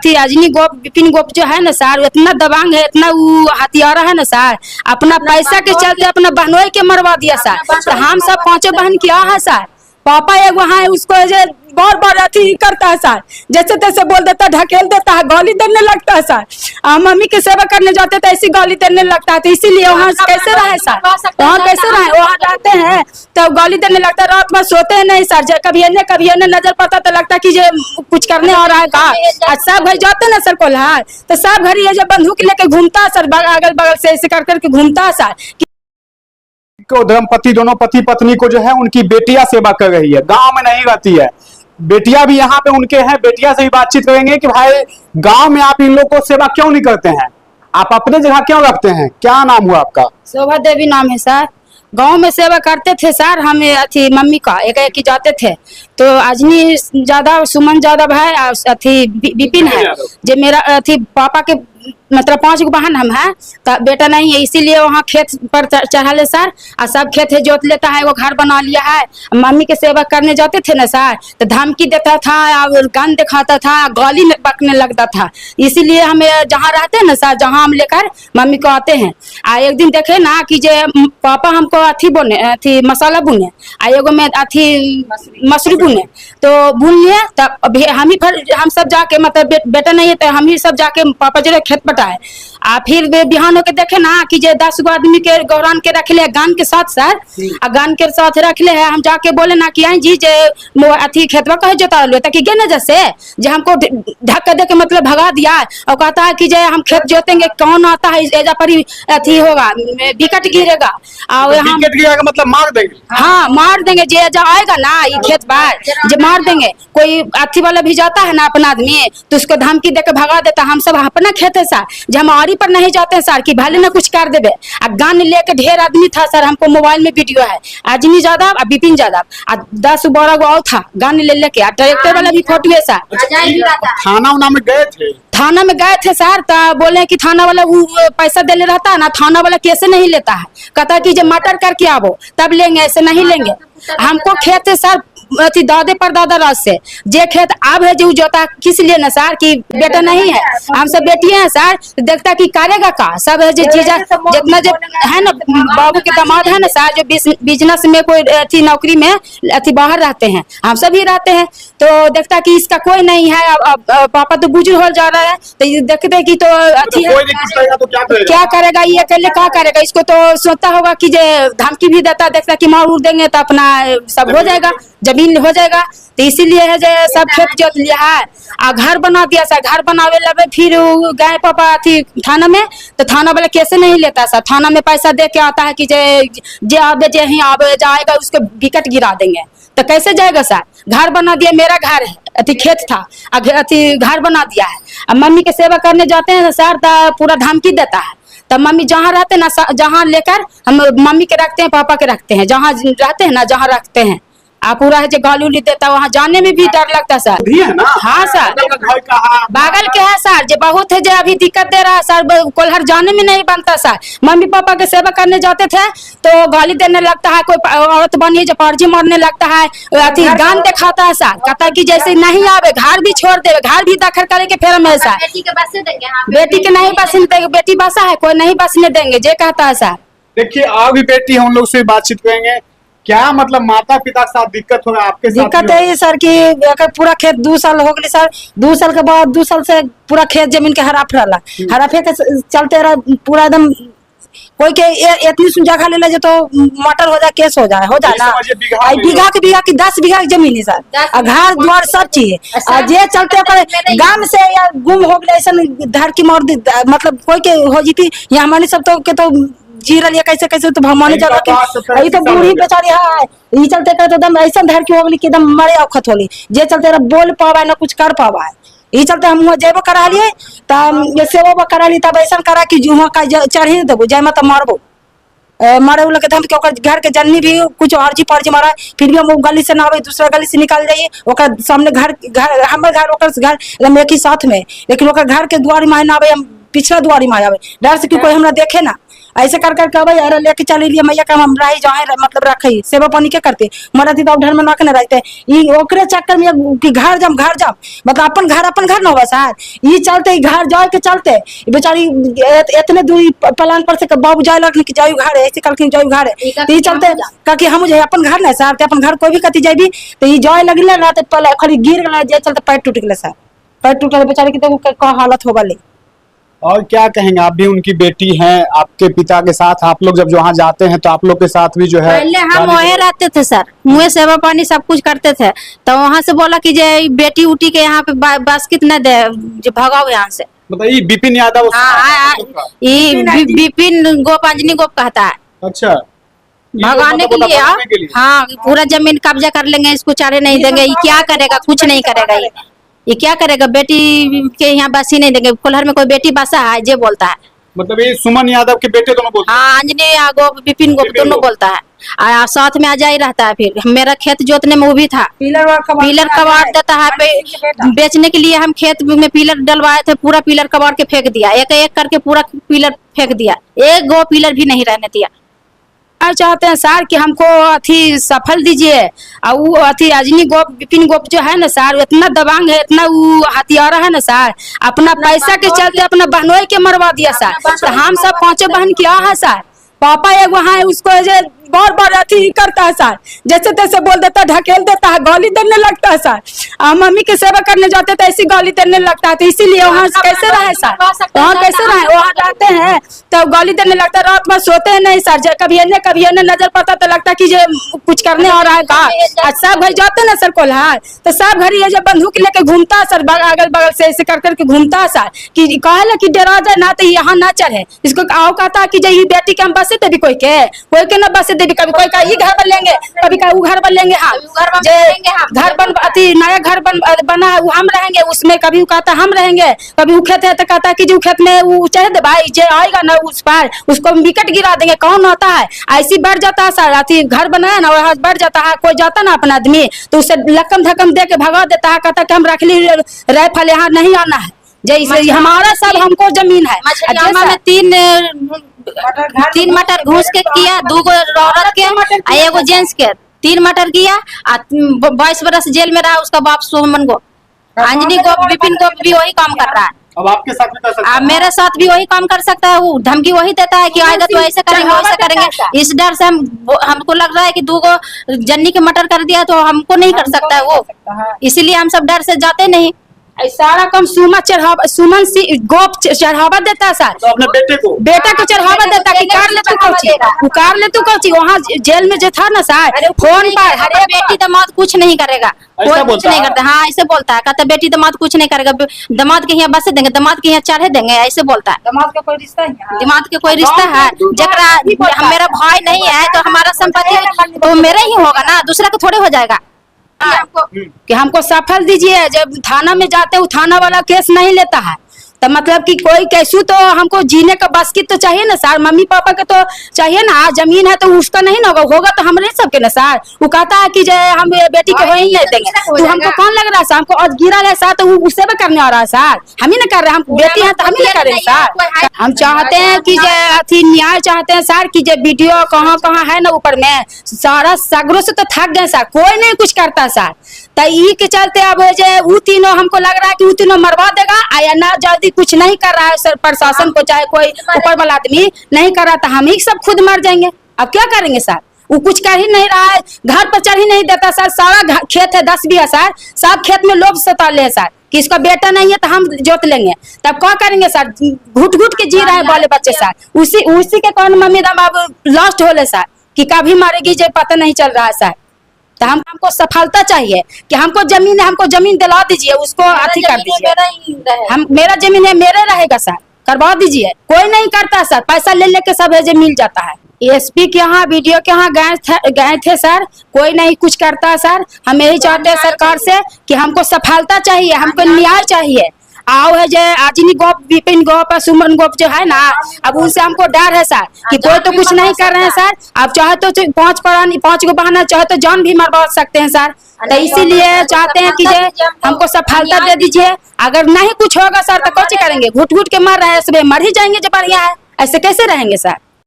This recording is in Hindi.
अथी अजनी गोप विपिन गोप जो है ना सर, इतना दबंग है, इतना वो हथियारा है ना सर, अपना पैसा के चलते अपना बहनोई के मरवा दिया सर। तो हम सब पांचों बहन क्या है सर, पापा एक वहाँ है उसको बार बार अथी करता है सर, जैसे तैसे बोल देता है, ढकेल देता है, गाली देने लगता है सर। मम्मी की सेवा करने जाते तो ऐसी गाली देने लगता है। तो इसीलिए वहाँ कैसे रहे सर, वहाँ कैसे रहे, वहाँ रहते हैं तो गाली देने लगता है। रात में सोते हैं नहीं सर, कभी इन्हें नजर पड़ता तो लगता कि ये कुछ करने आ रहा है का। सब घर जाते ना सर कोल्हार, तो सब घर ये जब बंदूक लेके घूमता है सर, अगल बगल से ऐसे कर करके घूमता है सर। को धर्मपति दोनों पति पत्नी को जो है उनकी बेटियां सेवा कर रही है, गांव में नहीं रहती है। बेटियां भी यहाँ पे उनके हैं, बेटियां से भी बातचीत करेंगे कि भाई गांव में आप इन लोग को सेवा क्यों नहीं करते हैं, आप अपने जगह क्यों रखते हैं। क्या नाम हुआ आपका? शोभा देवी नाम है सर। गांव में सेवा करते थे सर, हम अथी मम्मी का एक एक जाते थे। तो अजनी ज्यादा, सुमन ज्यादा भाई, अथी विपिन है जो मेरा अथी पापा के मतलब 5 गो बहन हम है, तो बेटा नहीं है, इसीलिए वहाँ खेत पर चढ़ा ले सर। और सब खेत है जोत लेता है, वो घर बना लिया है। मम्मी के सेवा करने जाते थे ना सर, तो धमकी देता था और गन दिखाता था, गाली बकने लगता था। इसीलिए हमें जहाँ रहते हैं ना सर, जहाँ हम लेकर मम्मी को आते हैं। एक दिन देखे ना कि जे पापा हमको अथी बोने, अथी मसाला बुने, एगो में अथी मसूरी बुने, तो बुन लिए। तब हम सब जाके मतलब बेटा नहीं है तो हम ही सब जाके पापा जो खेत पटाए। फिर वे बिहान होके देखे ना कि जे 10 गो आदमी के गौरान के रख ले गान के साथ सर, आ गान के साथ रख ले है। हम जाके बोले ना कि आई जी जे अथी खेतवा कहे जोता लो, ताकि गे ना जैसे जे हमको धक्का दे के मतलब भगा दिया। और कहता है कि जे हम खेत जोतेंगे, कौन आता है एजा पर अथी होगा, विकट गिरेगा। और हम विकेट गिरेगा मतलब मार देंगे? हाँ मार देंगे, जे जा आएगा ना ये खेत पर जे मार देंगे। कोई अथी वाला भी जाता है ना अपना आदमी, तो उसको धमकी देके भगा देता। हम सब अपना खेत है सर, जे हम आरी पर नहीं जाते हैं सर कि भले ना कुछ कर देवे। गान लेके ढेर आदमी था सर, हमको मोबाइल में वीडियो है, अजनी यादव और विपिन यादव 10-12 गो था गान ले लेके, ट्रैक्टर वाला भी फोटो है सर। थाना उना में गए थे? थाना में गए थे सर, तो बोले कि थाना वाला वो पैसा देने रहता है ना, थाना वाला कैसे नहीं लेता है, कहता है कि जब मटर करके आवो तब लेंगे, ऐसे नहीं लेंगे। हमको खेत है सर अथी दादे पर दादा राज से, जे खेत अब है जो जोता किस लिए ना सर कि बेटा नहीं है, हम सब बेटियां हैं सर। देखता कि करेगा का सब है जो जीजा जितना जो है ना, बाबू के दामाद है ना सर, जो बिजनेस में कोई अथी नौकरी में अथी बाहर रहते हैं, हम सब ही रहते हैं। तो देखता कि इसका कोई नहीं है, अब पापा तो बुजुर्ग हो जा रहा है, तो देखते कि तो अथी तो क्या करेगा, ये अकेले क्या करेगा। इसको तो सोचता होगा कि जे धमकी भी देता, देखता कि मार उड़ देंगे तो अपना सब हो जाएगा, जमीन हो जाएगा। तो इसीलिए है जो सब खेत जोत लिया है और घर बना दिया सर। घर बनावे लगे फिर गए पापा अथी थाना में, तो थाना वाला कैसे नहीं लेता सर, थाना में पैसा दे के आता है कि जे आवे जे ही आवे जाएगा उसको विकट गिरा देंगे। तो कैसे जाएगा सर, घर बना दिया, मेरा घर है अथी खेत था अथी घर बना दिया है। अब मम्मी के सेवा करने जाते हैं सर तो पूरा धमकी देता है। तब मम्मी जहाँ रहते हैं ना, जहाँ लेकर हम मम्मी के रखते हैं, पापा के रखते हैं, जहाँ रहते हैं ना, जहाँ रखते हैं पूरा है जो गाली उली देता, वहाँ जाने में भी डर लगता सर। है ना? हाँ सर, बागल के है सर, जो बहुत है जो अभी दिक्कत दे रहा है सर, कोल्हर जाने में नहीं बनता सर। मम्मी पापा के सेवा करने जाते थे तो गाली देने लगता है, कोई औरत बनी है जो पर्जी मारने लगता है, अथी गान दिखाता है सर, कहता है कि जैसे नहीं आवे घर भी छोड़ देवे, घर भी दाखिल करे के फेर में सर। बेटी के नहीं बसने देंगे, बेटी बसा है, कोई नहीं बसने देंगे, जे कहता है सर। देखिए और भी बेटी है, उन लोग से बातचीत करेंगे। क्या मतलब माता पिता के साथ दिक्कत हो रहा है, आपके साथ दिक्कत है सर कि अगर पूरा खेत 2 साल हो गए सर, 2 साल के बाद 2 साल से पूरा खेत जमीन के हराफ रहा, हराफे के चलते रहा पूरा एकदम। कोई के इतनी सुन जगह ले ले तो मटर हो जाए, केस हो जाए ना। बीघा की 10 बीघा की जमीन है सर, घर द्वार सब चीज जे चलते गांव से या गुम हो गए ऐसा धर की मोर, मतलब कोई के हो जीती या हमारे सब तो के तो जी रही है कैसे कैसे, तो भगवान जगह के तो बूढ़ी बेचारी है, ये चलते करते एकदम ऐसा धर की हो गई कि एकदम मरे औखत होली, जे चलते बोल पावा ना कुछ कर पावा है। ये चलते हम जेबो करा लिए, तब सेवा करा ली, तब ऐसा करा कि जुआ का चढ़ी देबो, जय माता मारबो, मारे लगे हम के घर के जननी भी कुछ अर्जी पर्जी मारा, फिर भी हम गली से ना आवे, दूसरा गली से निकल जाइए, ओकर सामने घर हमारे घर ओकर घर एकदम एक ही साथ में, लेकिन ओकर घर के द्वारी में ना आवे, हम पिछला द्वारी में आवे, डर से कि कोई हमरा देखे ना। ऐसे कर कर के भाई अरे लेके चली लिए मैया का हम रही जाए मतलब रखी सेवा पानी के करते मरा थी तो घर में ना रहते ई ओकरे चक्कर में कि घर जम मतलब अपन घर ना होगा सर ये चलते घर जाए के चलते बेचारी इतने दूरी पलान पर से बाबू जाए लग कि जायु घर है ऐसे कल जायु घर है तो ये चलते कि हम जो अपन घर ना सर अपन घर कोई भी कति जाबी तो ये जाए लगले ना तो खाली गिर गला जे चलते पैर टूट गए सर पैर टूट गए बेचारी की तो का हालत होगा ले। और क्या कहेंगे, आप भी उनकी बेटी हैं, आपके पिता के साथ आप लोग जब वहाँ जाते हैं तो आप लोग के साथ भी जो है पहले हम वहीं रहते थे सर, मुँह सेवा पानी सब कुछ करते थे, तो वहाँ से बोला कि जे बेटी उठी के यहाँ पे बास्केट न दे, जो भगाओ यहाँ से। मतलब ये बिपिन यादव, ये बिपिन गोप अंजनी गोप कहता है। अच्छा, भगाने के लिए हाँ, पूरा जमीन कब्जा कर लेंगे, इसको चारे नहीं देंगे, ये क्या करेगा, कुछ नहीं करेगा, ये क्या करेगा, बेटी के यहाँ बसी नहीं देंगे, कोल्हर में कोई बेटी बसा है जे बोलता है। मतलब ये सुमन यादव के बेटे दोनों बोलते हैं? हाँ, अंजनी गोप बिपिन गोप दोनों बोलता है, और साथ में अजय रहता है। फिर मेरा खेत जोतने में वो भी था, पिलर कबाड़ देता है, बेचने के लिए हम खेत में पिलर डलवाए थे, पूरा पिलर कबाड़ के फेंक दिया, एक एक करके पूरा पिलर फेंक दिया, एक गो पिलर भी नहीं रहने दिया। चाहते हैं सर कि हमको अथी सफल दीजिए, और वो अथी अजनी गोप बिपिन गोप जो है ना सर, इतना दबंग है, इतना वो हथियारा है ना सर, अपना पैसा के चलते अपना बहनोई के मरवा दिया सर। तो हम सब पांचों बहन क्या है सर, पापा एक वहाँ है, उसको जो बार अथी करता है सर, जैसे तैसे बोल देता है, ढकेल देता है, गाली देने लगता है सर। मम्मी की सेवा करने जाते तो ऐसी गाली देने लगता है, तो इसीलिए वहाँ कैसे रहे सर, वहाँ कैसे रहे, वहाँ रहते हैं तो गाली देने लगता है, रात में सोते हैं नहीं सर, कभी इन्हें नजर पड़ता तो लगता कि जो कुछ करने आ रहा है का। सब घर जाते ना सर कोल्हार, तो सब घर ये जब बंदूक लेके घूमता है सर, अगल बगल से ऐसे कर करके घूमता है सर, कि कहे कि डरा जाए ना तो यहाँ ना चढ़े, इसको आओ कहता है कि जो ये बेटी के हम बसे देवी कोई के ना बसे देवी, कभी कोई का ये घर बन लेंगे, कभी का वो घर बन लेंगे, हाँ घर बन अति नया घर बना है वो हम रहेंगे उसमें, कभी वो कहता हम रहेंगे, कभी वो खेत है तो कहता है कि जो खेत में वो चढ़ दे भाई, जो आएगा ना उस पर उसको विकेट गिरा देंगे, कौन होता है, ऐसी बढ़ जाता है सर। अति घर बनाया ना वहाँ बढ़ जाता है, कोई जाता ना अपना आदमी तो उसे लकम धक्कम दे के भगा देता है, कहता कि हम रख ली राइफल यहाँ नहीं आना है, जैसे हमारा सब हमको जमीन है। तीन मटर घूस के किया, 2 औरत के एगो जेंट्स के 3 मटर किया, 22 बरस जेल में रहा उसका बाप सुमन गोप। अंजनी गोप बिपिन गोप भी वही काम कर रहा है, अब आपके साथ भी कर सकता है, मेरे साथ भी वही काम कर सकता है, वो धमकी वही देता है कि आएगा तो ऐसे करेंगे वैसे करेंगे। इस डर से हमको लग रहा है कि 2 जन्नी के मटर कर दिया तो हमको नहीं कर सकता है वो, इसीलिए हम सब डर से जाते नहीं। सारा काम सुमन गोप चढ़ावा देता है सर, तो अपने बेटे को चढ़ावा देता कि कर ले तू कौची, वहाँ जेल में जो था ना सर, फोन पर बेटी दामाद कुछ नहीं करेगा, कोई कुछ नहीं करता। हाँ, ऐसे बोलता है, कहता बेटी दामाद कुछ नहीं करेगा, दामाद के यहाँ बसे देंगे, दामाद के यहाँ चढ़े देंगे, ऐसे बोलता है। दामाद का कोई रिश्ता है, दामाद के कोई रिश्ता है, जरा मेरा भाई नहीं है तो हमारा संपत्ति तो मेरा ही होगा ना, दूसरा का थोड़े हो जाएगा। कि हमको सफल दीजिए, जब थाना में जाते हैं थाना वाला केस नहीं लेता है, तो मतलब कि कोई कैसू तो हमको जीने का बस की तो चाहिए ना सर, मम्मी पापा के तो चाहिए ना, जमीन है तो उसका नहीं ना होगा तो हमरे सबके ना सर। वो कहता है कि जो हम बेटी के हो ही नहीं देंगे, तो हमको कौन लग रहा है सर, हमको आज गिरा है सर, तो वो उससे भी करने आ रहा है सर, हम ही ना कर रहे हैं, हम बेटी है तो हम ही ना कर रहे हैं सर। हम चाहते हैं कि जो अथी न्याय चाहते हैं सर, कि जो वीडियो कहाँ कहाँ है ना ऊपर में सारा सगरों से तो थक गए सर, कोई नहीं कुछ करता सर, तो ई के चलते अब जो वो तीनों हमको लग रहा है कि वो तीनों मरवा देगा, या ना जल्दी कुछ नहीं कर रहा है सर, प्रशासन को चाहे कोई ऊपर वाला आदमी नहीं कर रहा, तो हम ही सब खुद मर जाएंगे। अब क्या करेंगे सर, वो कुछ कर ही नहीं रहा है, घर पर चढ़ ही नहीं देता सर, सारा खेत है 10 बीघा सर, सब खेत में लोग सताले है सर, कि इसका बेटा नहीं है तो हम जोत लेंगे, तब क्या करेंगे सर, घुट घुट के जी रहे हैं बाले बच्चे सर, उसी के कौन मम्मी दम अब लॉस्ट हो ले सर, कि कभी मारेगी जो पता नहीं चल रहा है सर। तो हमको सफलता चाहिए कि हमको जमीन दिला दीजिए, उसको अथी कर दीजिए, हम मेरा जमीन है मेरे रहेगा सर, करवा दीजिए। कोई नहीं करता सर, पैसा ले लेके सब है मिल जाता है। एसपी के यहाँ वीडियो के यहाँ गए थे सर, कोई नहीं कुछ करता सर। हम यही चाहते हैं सरकार से कि हमको सफलता चाहिए, हमको न्याय चाहिए। आओ है जो अजनी गोप बिपिन गोप सुमन गोप जो है ना, अब उनसे हमको डर है सर, कि कोई तो कुछ नहीं कर रहे हैं सर, अब चाहे तो 5 गो बहाना चाहे तो जान भी मरवा सकते हैं सर, तो इसीलिए चाहते हैं कि जो हमको सफलता दे दीजिए। अगर नहीं कुछ होगा सर तो कुछ करेंगे, घुट घुट के मर रहे हैं, सुबह मर ही जाएंगे जो बढ़िया है, ऐसे कैसे रहेंगे सर।